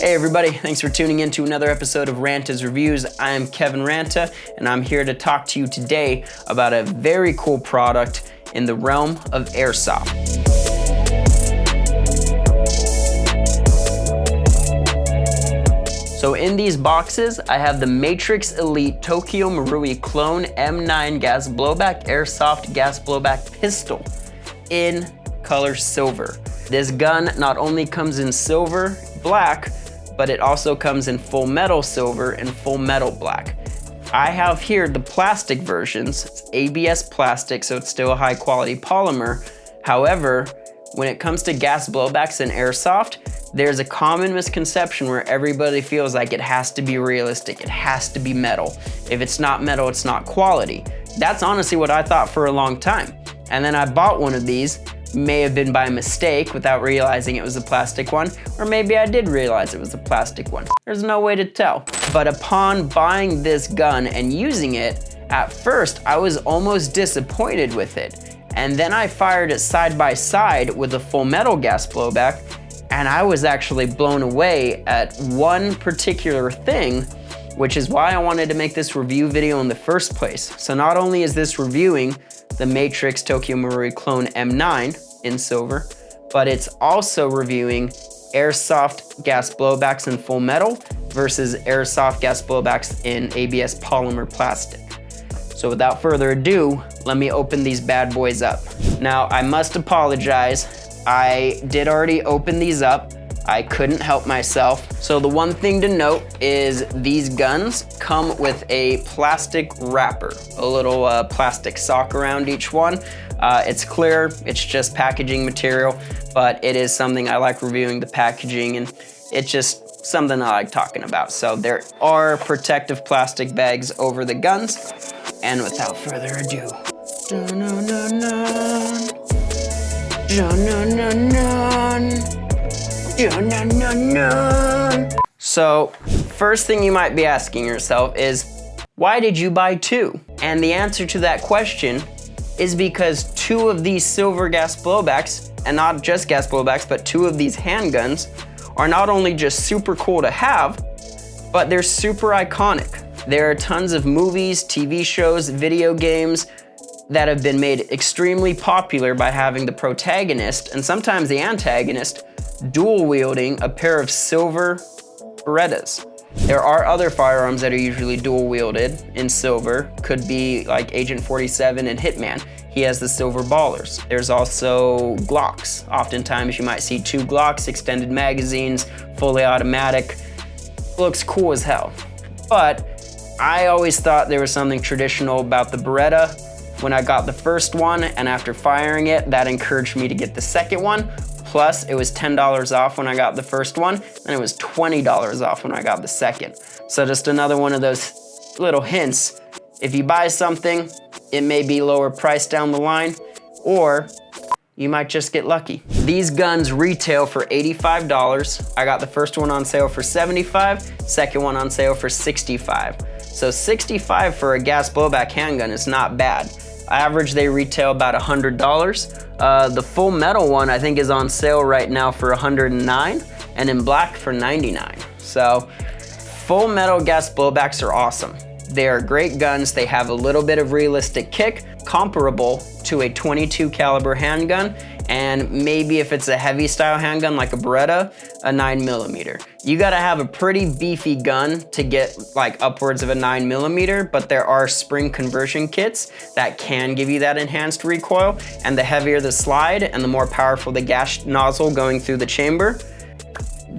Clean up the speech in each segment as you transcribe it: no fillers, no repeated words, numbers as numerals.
Hey everybody, thanks for tuning in to another episode of Ranta's Reviews. I am Kevin Ranta, and I'm here to talk to you today about a very cool product in the realm of Airsoft. So in these boxes, I have the Matrix Elite Tokyo Marui Clone M9 Gas Blowback Airsoft Gas Blowback Pistol in color silver. This gun not only comes in silver, black, but it also comes in full metal silver and full metal black. I have here the plastic versions. It's ABS plastic, so it's still a high quality polymer. However, when it comes to gas blowbacks and airsoft, there's a common misconception where everybody feels like it has to be realistic, it has to be metal. If it's not metal, it's not quality. That's honestly what I thought for a long time. And then I bought one of these. May have been by mistake without realizing it was a plastic one, or maybe I did realize it was a plastic one. There's no way to tell. But upon buying this gun and using it, at first I was almost disappointed with it. And then I fired it side by side with a full metal gas blowback, and I was actually blown away at one particular thing, which is why I wanted to make this review video in the first place. So not only is this reviewing the Matrix Tokyo Marui Clone M9 in silver, but it's also reviewing airsoft gas blowbacks in full metal versus airsoft gas blowbacks in ABS polymer plastic. So without further ado, let me open these bad boys up. Now, I must apologize. I did already open these up. I couldn't help myself. So the one thing to note is these guns come with a plastic wrapper, a little plastic sock around each one. It's clear, it's just packaging material, but it is something I like reviewing the packaging, and it's just something I like talking about. So there are protective plastic bags over the guns, and without further ado, so, first thing you might be asking yourself is, why did you buy two? And the answer to that question is because two of these silver gas blowbacks, and not just gas blowbacks, but two of these handguns, are not only just super cool to have, but they're super iconic. There are tons of movies, TV shows, video games that have been made extremely popular by having the protagonist, and sometimes the antagonist, dual wielding a pair of silver Berettas. There are other firearms that are usually dual wielded in silver. Could be like Agent 47 and Hitman. He has the silver ballers. There's also Glocks. Oftentimes you might see two Glocks, extended magazines, fully automatic. Looks cool as hell. But I always thought there was something traditional about the Beretta. When I got the first one, and after firing it, that encouraged me to get the second one. Plus, it was $10 off when I got the first one, and it was $20 off when I got the second. So just another one of those little hints. If you buy something, it may be lower price down the line, or you might just get lucky. These guns retail for $85. I got the first one on sale for $75, second one on sale for $65. So $65 for a gas blowback handgun is not bad. Average, they retail about $100. The full metal one I think is on sale right now for $109, and in black for $99. So full metal gas blowbacks are awesome. They are great guns. They have a little bit of realistic kick, comparable to a .22 caliber handgun, and maybe if it's a heavy style handgun like a Beretta, a 9mm. You gotta have a pretty beefy gun to get like upwards of a 9mm, but there are spring conversion kits that can give you that enhanced recoil, and the heavier the slide and the more powerful the gas nozzle going through the chamber,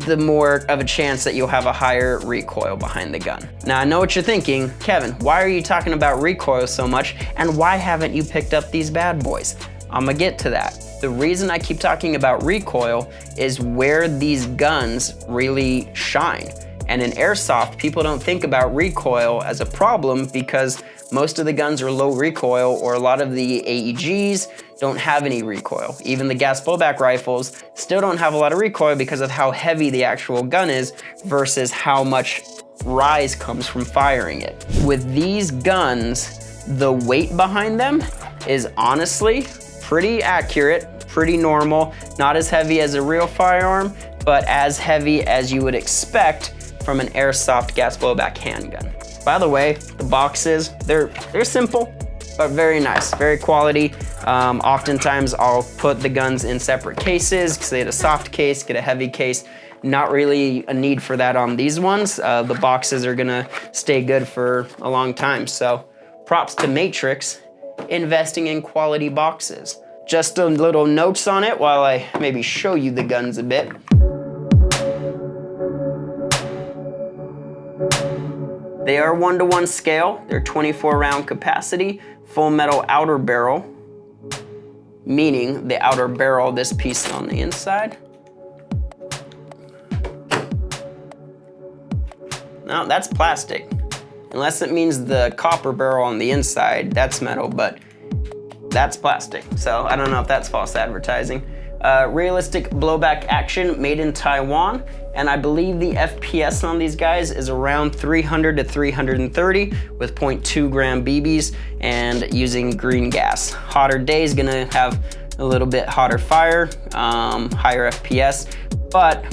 the more of a chance that you'll have a higher recoil behind the gun. Now I know what you're thinking, Kevin, why are you talking about recoil so much, and why haven't you picked up these bad boys? I'm gonna get to that. The reason I keep talking about recoil is where these guns really shine. And in airsoft, people don't think about recoil as a problem because most of the guns are low recoil, or a lot of the AEGs don't have any recoil. Even the gas blowback rifles still don't have a lot of recoil because of how heavy the actual gun is versus how much rise comes from firing it. With these guns, the weight behind them is honestly pretty accurate, pretty normal, not as heavy as a real firearm, but as heavy as you would expect from an airsoft gas blowback handgun. By the way, the boxes, they're simple, but very nice, very quality. Oftentimes I'll put the guns in separate cases, because they get a soft case, get a heavy case. Not really a need for that on these ones. The boxes are gonna stay good for a long time. So props to Matrix, investing in quality boxes. Just a little notes on it while I maybe show you the guns a bit. They are 1-to-1 scale. They're 24 round capacity, full metal outer barrel, meaning the outer barrel, this piece on the inside. No, that's plastic. Unless it means the copper barrel on the inside, that's metal, but that's plastic. So I don't know if that's false advertising. Realistic blowback action, made in Taiwan. And I believe the FPS on these guys is around 300 to 330 with 0.2 gram BBs and using green gas. Hotter days gonna have a little bit hotter fire, higher FPS, but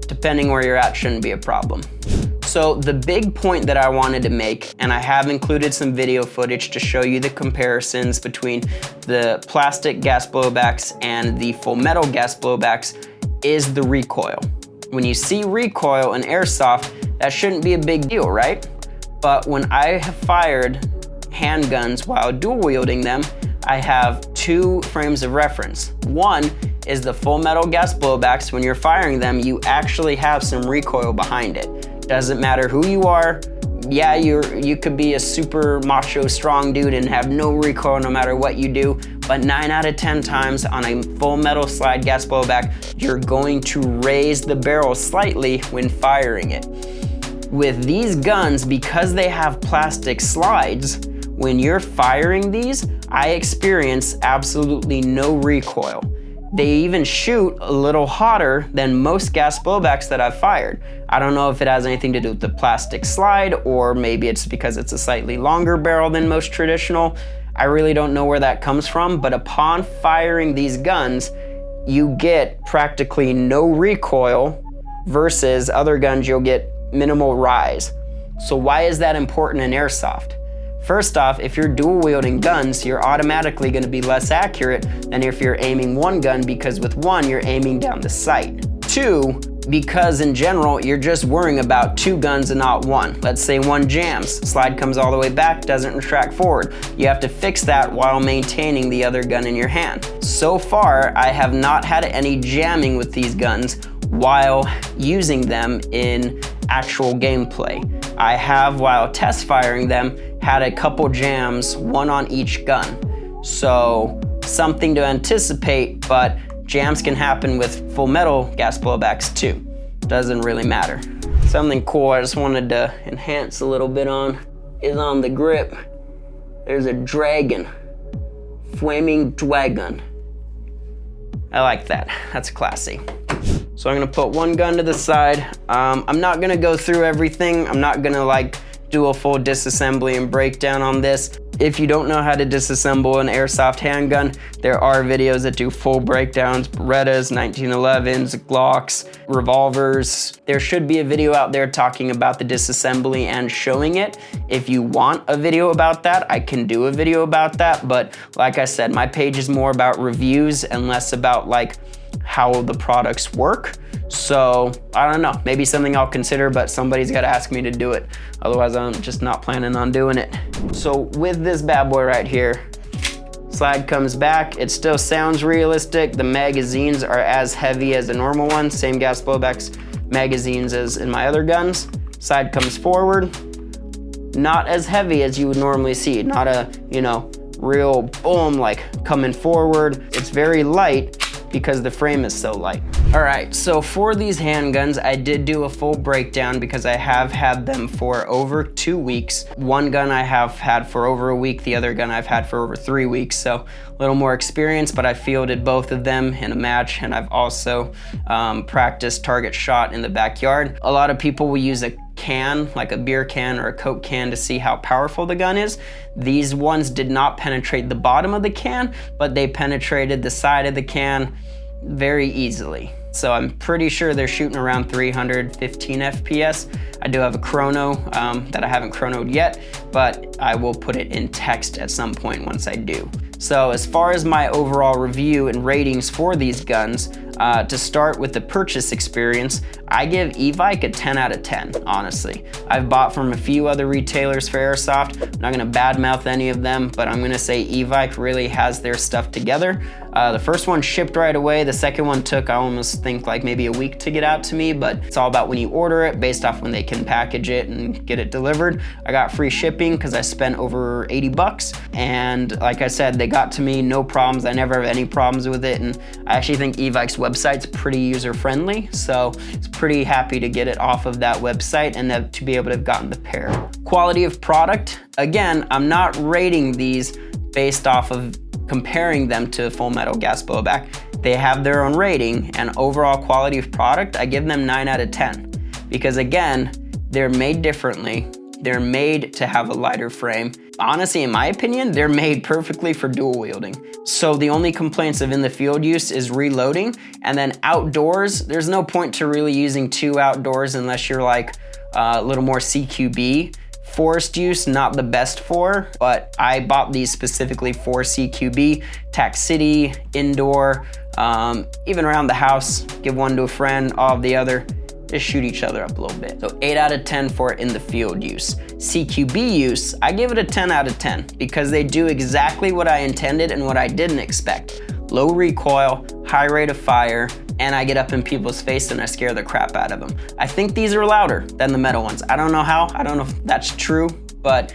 depending where you're at, shouldn't be a problem. So the big point that I wanted to make, and I have included some video footage to show you the comparisons between the plastic gas blowbacks and the full metal gas blowbacks, is the recoil. When you see recoil in airsoft, that shouldn't be a big deal, right? But when I have fired handguns while dual wielding them, I have 2 frames of reference. One is the full metal gas blowbacks. When you're firing them, you actually have some recoil behind it. Doesn't matter who you are. Yeah, you could be a super macho strong dude and have no recoil no matter what you do, but 9 out of 10 times on a full metal slide gas blowback, you're going to raise the barrel slightly when firing it. With these guns, because they have plastic slides, when you're firing these, I experience absolutely no recoil. They even shoot a little hotter than most gas blowbacks that I've fired. I don't know if it has anything to do with the plastic slide, or maybe it's because it's a slightly longer barrel than most traditional. I really don't know where that comes from, but upon firing these guns, you get practically no recoil versus other guns you'll get minimal rise. So why is that important in airsoft? First off, if you're dual wielding guns, you're automatically gonna be less accurate than if you're aiming one gun, because with one, you're aiming down the sight. 2, because in general, you're just worrying about 2 guns and not one. Let's say one jams, slide comes all the way back, doesn't retract forward. You have to fix that while maintaining the other gun in your hand. So far, I have not had any jamming with these guns while using them in actual gameplay. I have, while test firing them, had a couple jams, 1 on each gun. So something to anticipate, but jams can happen with full metal gas blowbacks too. Doesn't really matter. Something cool I just wanted to enhance a little bit on is on the grip. There's a dragon, flaming dragon. I like that, that's classy. So I'm gonna put one gun to the side. I'm not gonna go through everything. I'm not gonna do a full disassembly and breakdown on this. If you don't know how to disassemble an airsoft handgun, there are videos that do full breakdowns, Berettas, 1911s, Glocks, revolvers. There should be a video out there talking about the disassembly and showing it. If you want a video about that, I can do a video about that. But like I said, my page is more about reviews and less about how the products work. So I don't know, maybe something I'll consider, but somebody's gotta ask me to do it. Otherwise, I'm just not planning on doing it. So with this bad boy right here, slide comes back. It still sounds realistic. The magazines are as heavy as the normal one, same gas blowbacks magazines as in my other guns. Side comes forward, not as heavy as you would normally see. Not a, real boom, coming forward. It's very light, because the frame is so light. All right, so for these handguns, I did do a full breakdown because I have had them for over 2 weeks. One gun I have had for over a week, the other gun I've had for over 3 weeks, so a little more experience, but I fielded both of them in a match, and I've also practiced target shot in the backyard. A lot of people will use a can, like a beer can or a Coke can, to see how powerful the gun is. These ones did not penetrate the bottom of the can, but they penetrated the side of the can very easily. so I'm pretty sure they're shooting around 315 FPS. I do have a chrono that I haven't chronoed yet, but I will put it in text at some point once I do. So as far as my overall review and ratings for these guns, to start with the purchase experience, I give e-Vike a 10 out of 10, honestly. I've bought from a few other retailers for Airsoft. I'm not gonna badmouth any of them, but I'm gonna say e-Vike really has their stuff together. The first one shipped right away. The second one took, I almost think, like maybe a week to get out to me, but it's all about when you order it based off when they can package it and get it delivered. I got free shipping because I spent over 80 bucks. And like I said, they got to me, no problems. I never have any problems with it. And I actually think e-Vike's website's pretty user-friendly. So it's pretty happy to get it off of that website and to be able to have gotten the pair. Quality of product, again, I'm not rating these based off of comparing them to Full Metal Gas Blowback. They have their own rating, and overall quality of product, I give them 9 out of 10. Because again, they're made differently. They're made to have a lighter frame. Honestly, in my opinion, they're made perfectly for dual wielding. So the only complaints of in the field use is reloading, and then outdoors, there's no point to really using 2 outdoors unless you're like a little more CQB. Forest use, not the best for, but I bought these specifically for CQB, tack city, indoor, even around the house, give one to a friend, all of the other, just shoot each other up a little bit. So 8 out of 10 for in the field use. CQB use, I give it a 10 out of 10 because they do exactly what I intended and what I didn't expect. Low recoil, high rate of fire, and I get up in people's face and I scare the crap out of them. I think these are louder than the metal ones. I don't know how, I don't know if that's true, but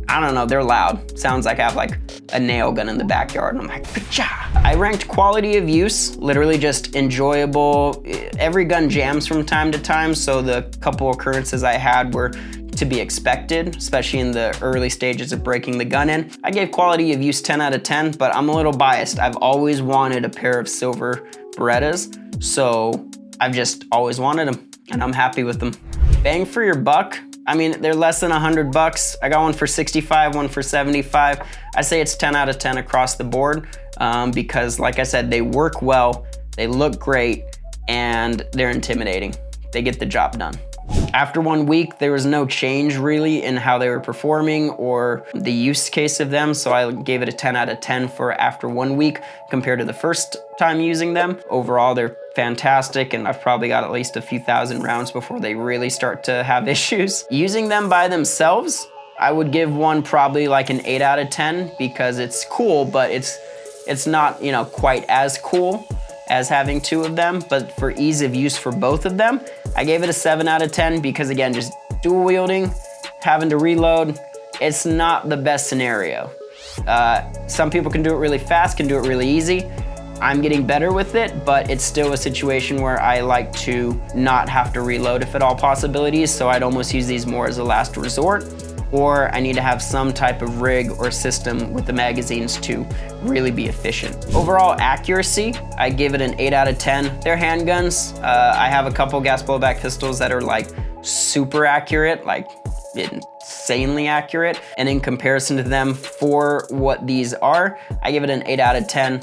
I don't know, they're loud. Sounds like I have like a nail gun in the backyard and I'm like, Pcha! I ranked quality of use, literally just enjoyable. Every gun jams from time to time, so the couple occurrences I had were to be expected, especially in the early stages of breaking the gun in. I gave quality of use 10 out of 10, but I'm a little biased. I've always wanted a pair of silver Berettas, so I've just always wanted them, and I'm happy with them. Bang for your buck, I mean, they're less than 100 bucks. I got one for 65, one for 75. I say it's 10 out of 10 across the board because, like I said, they work well, they look great, and they're intimidating. They get the job done. After 1 week, there was no change really in how they were performing or the use case of them, so I gave it a 10 out of 10 for after 1 week compared to the first time using them. Overall, they're fantastic, and I've probably got at least a few thousand rounds before they really start to have issues. Using them by themselves, I would give one probably like an 8 out of 10 because it's cool, but it's not, you know, quite as cool as having 2 of them, but for ease of use for both of them, I gave it a 7 out of 10 because again, just dual wielding, having to reload, it's not the best scenario. Some people can do it really fast, can do it really easy. I'm getting better with it, but it's still a situation where I like to not have to reload if at all possibilities, so I'd almost use these more as a last resort, or I need to have some type of rig or system with the magazines to really be efficient. Overall accuracy, I give it an 8 out of 10. They're handguns. I have a couple gas blowback pistols that are like super accurate, like insanely accurate. And in comparison to them, for what these are, I give it an 8 out of 10.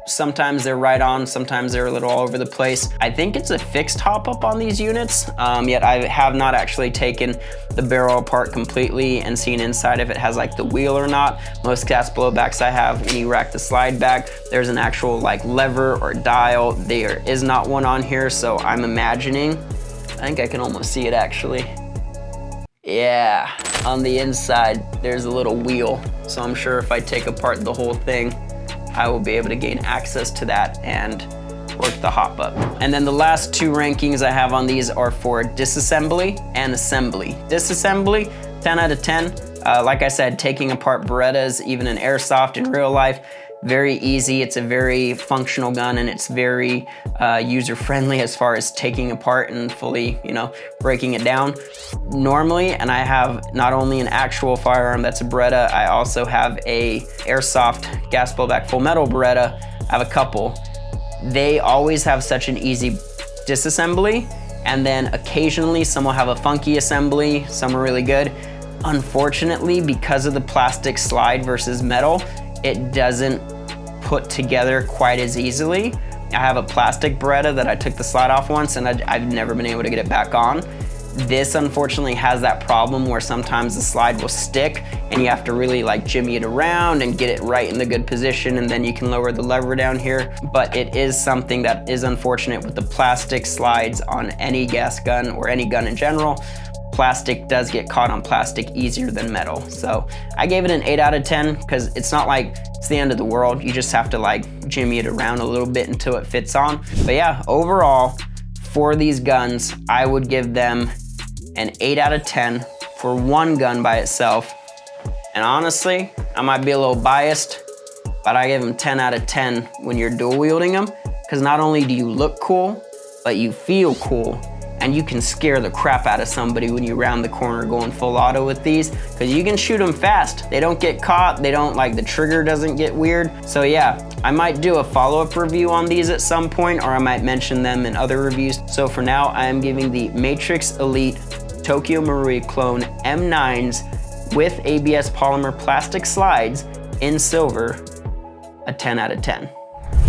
Sometimes they're right on, sometimes they're a little all over the place. I think it's a fixed hop up on these units, yet I have not actually taken the barrel apart completely and seen inside if it has like the wheel or not. Most gas blowbacks I have, when you rack the slide back, there's an actual like lever or dial. There is not one on here, so I'm imagining, I think I can almost see it actually. Yeah, on the inside, there's a little wheel. So I'm sure if I take apart the whole thing, I will be able to gain access to that and work the hop up. And then the last 2 rankings I have on these are for disassembly and assembly. Disassembly, 10 out of 10. Like I said, taking apart Berettas, even in Airsoft in real life, very easy. It's a very functional gun and it's very user-friendly as far as taking apart and fully, you know, breaking it down. Normally, and I have not only an actual firearm that's a Beretta, I also have a Airsoft gas blowback full metal Beretta. I have a couple. They always have such an easy disassembly, and then occasionally some will have a funky assembly, some are really good. Unfortunately, because of the plastic slide versus metal, it doesn't put together quite as easily, I have a plastic Beretta that I took the slide off once, and I've never been able to get it back on. This unfortunately has that problem where sometimes the slide will stick and you have to really like jimmy it around and get it right in the good position, and then you can lower the lever down here. But it is something that is unfortunate with the plastic slides on any gas gun or any gun in general. Plastic does get caught on plastic easier than metal. So I gave it an 8 out of 10 because it's not like it's the end of the world. You just have to like jimmy it around a little bit until it fits on. But yeah, overall for these guns, I would give them an 8 out of 10 for one gun by itself. And honestly, I might be a little biased, but I give them 10 out of 10 when you're dual wielding them, because not only do you look cool, but you feel cool, and you can scare the crap out of somebody when you round the corner going full auto with these, because you can shoot them fast. They don't get caught, they don't like, the trigger doesn't get weird. So yeah, I might do a follow-up review on these at some point, or I might mention them in other reviews. So for now, I am giving the Matrix Elite Tokyo Marui Clone M9s with ABS polymer plastic slides in silver a 10 out of 10.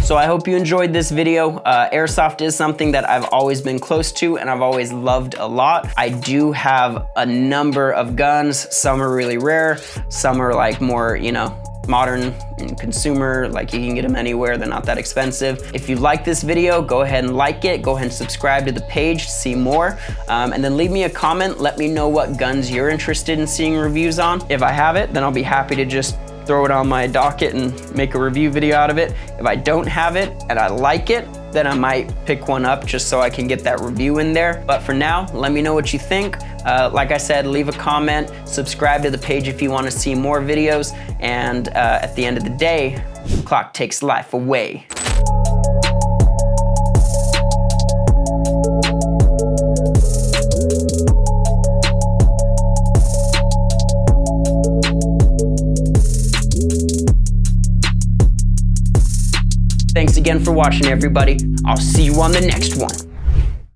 So I hope you enjoyed this video. Airsoft is something that I've always been close to and I've always loved a lot. I do have a number of guns. Some are really rare. Some are like more, you know, modern and consumer, like you can get them anywhere, they're not that expensive. If you like this video, go ahead and like it, go ahead and subscribe to the page to see more, and then leave me a comment, let me know what guns you're interested in seeing reviews on. If I have it, then I'll be happy to just throw it on my docket and make a review video out of it. If I don't have it and I like it, then I might pick one up just so I can get that review in there. But for now, let me know what you think. Like I said, leave a comment, subscribe to the page if you want to see more videos, and at the end of the day, clock takes life away. Thanks again for watching, everybody. I'll see you on the next one.